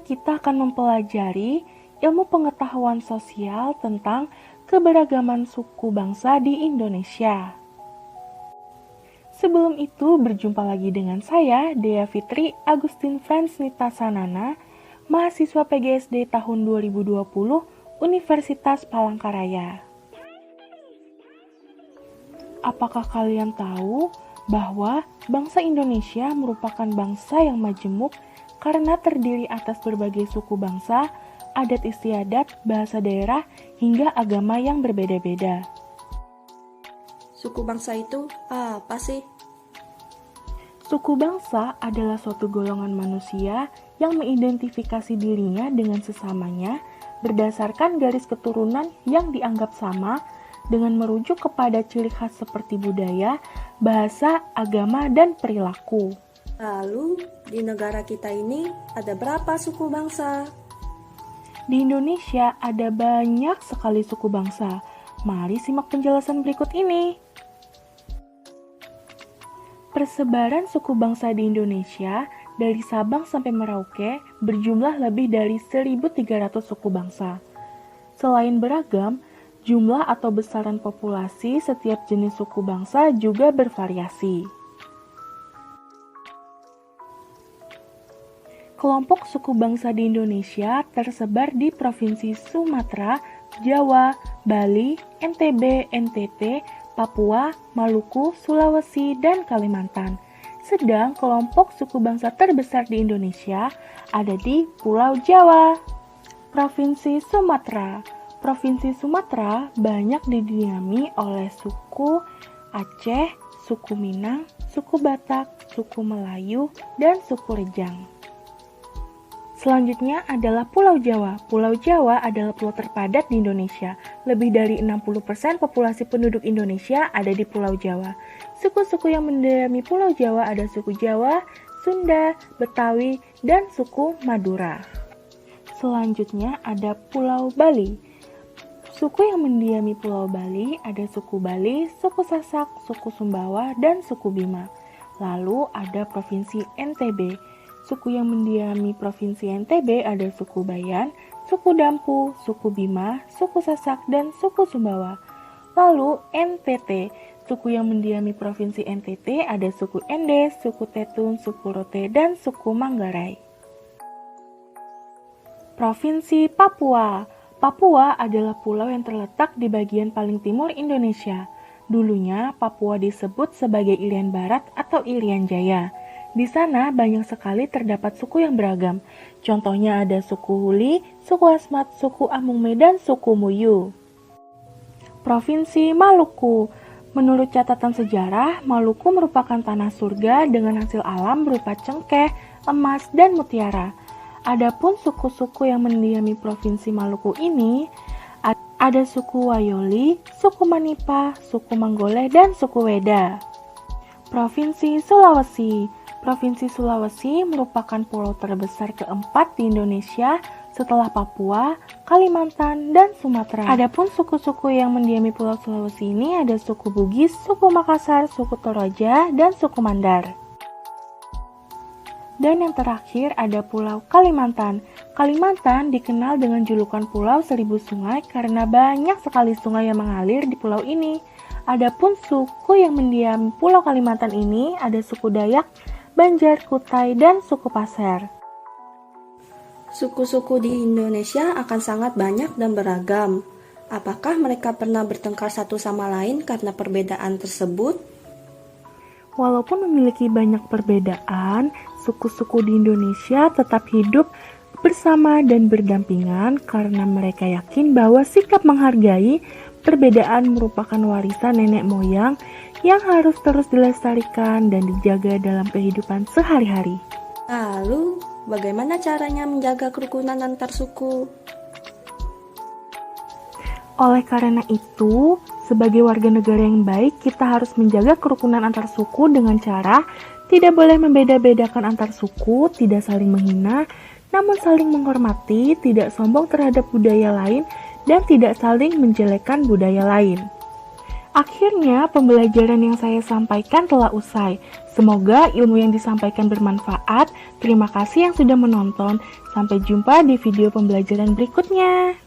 kita akan mempelajari ilmu pengetahuan sosial tentang keberagaman suku bangsa di Indonesia. Sebelum itu, berjumpa lagi dengan saya, Dea Fitri Agustin Fransnita Sanana, mahasiswa PGSD tahun 2020, Universitas Palangkaraya. Apakah kalian tahu bahwa bangsa Indonesia merupakan bangsa yang majemuk karena terdiri atas berbagai suku bangsa, adat istiadat, bahasa daerah, hingga agama yang berbeda-beda. Suku bangsa itu apa sih? Suku bangsa adalah suatu golongan manusia yang mengidentifikasi dirinya dengan sesamanya berdasarkan garis keturunan yang dianggap sama dengan merujuk kepada ciri khas seperti budaya, bahasa, agama, dan perilaku. Lalu, di negara kita ini ada berapa suku bangsa? Di Indonesia ada banyak sekali suku bangsa. Mari simak penjelasan berikut ini. Persebaran suku bangsa di Indonesia dari Sabang sampai Merauke berjumlah lebih dari 1.300 suku bangsa. Selain beragam, jumlah atau besaran populasi setiap jenis suku bangsa juga bervariasi. Kelompok suku bangsa di Indonesia tersebar di Provinsi Sumatera, Jawa, Bali, NTB, NTT, Papua, Maluku, Sulawesi, dan Kalimantan. Sedang kelompok suku bangsa terbesar di Indonesia ada di Pulau Jawa. Provinsi Sumatera. Provinsi Sumatera banyak didiami oleh suku Aceh, suku Minang, suku Batak, suku Melayu, dan suku Rejang. Selanjutnya adalah Pulau Jawa. Pulau Jawa adalah pulau terpadat di Indonesia. Lebih dari 60% populasi penduduk Indonesia ada di Pulau Jawa. Suku-suku yang mendiami Pulau Jawa ada suku Jawa, Sunda, Betawi, dan suku Madura. Selanjutnya ada Pulau Bali. Suku yang mendiami Pulau Bali ada suku Bali, suku Sasak, suku Sumbawa, dan suku Bima. Lalu ada Provinsi NTB. Suku yang mendiami Provinsi NTB ada suku Bayan, suku Dampu, suku Bima, suku Sasak, dan suku Sumbawa. Lalu NTT. Suku yang mendiami Provinsi NTT ada suku Endes, suku Tetun, suku Rote, dan suku Manggarai. Provinsi Papua. Papua adalah pulau yang terletak di bagian paling timur Indonesia. Dulunya, Papua disebut sebagai Irian Barat atau Irian Jaya. Di sana banyak sekali terdapat suku yang beragam. Contohnya ada suku Huli, suku Asmat, suku Amungme, dan suku Muyu. Provinsi Maluku. Menurut catatan sejarah, Maluku merupakan tanah surga dengan hasil alam berupa cengkeh, emas, dan mutiara. Adapun suku-suku yang mendiami Provinsi Maluku ini, ada suku Wayoli, suku Manipa, suku Manggole, dan suku Weda. Provinsi Sulawesi. Provinsi Sulawesi merupakan pulau terbesar keempat di Indonesia setelah Papua, Kalimantan, dan Sumatera. Adapun suku-suku yang mendiami Pulau Sulawesi ini ada suku Bugis, suku Makassar, suku Toraja, dan suku Mandar. Dan yang terakhir ada Pulau Kalimantan. Kalimantan dikenal dengan julukan Pulau Seribu Sungai karena banyak sekali sungai yang mengalir di pulau ini. Adapun suku yang mendiami Pulau Kalimantan ini ada suku Dayak, Banjar, Kutai, dan suku Pasir. Suku-suku di Indonesia akan sangat banyak dan beragam. Apakah mereka pernah bertengkar satu sama lain karena perbedaan tersebut? Walaupun memiliki banyak perbedaan, suku-suku di Indonesia tetap hidup bersama dan berdampingan karena mereka yakin bahwa sikap menghargai perbedaan merupakan warisan nenek moyang yang harus terus dilestarikan dan dijaga dalam kehidupan sehari-hari. Lalu, bagaimana caranya menjaga kerukunan antar suku? Oleh karena itu, sebagai warga negara yang baik, kita harus menjaga kerukunan antar suku dengan cara tidak boleh membeda-bedakan antar suku, tidak saling menghina, namun saling menghormati, tidak sombong terhadap budaya lain, dan tidak saling menjelekkan budaya lain. Akhirnya, pembelajaran yang saya sampaikan telah usai. Semoga ilmu yang disampaikan bermanfaat. Terima kasih yang sudah menonton. Sampai jumpa di video pembelajaran berikutnya.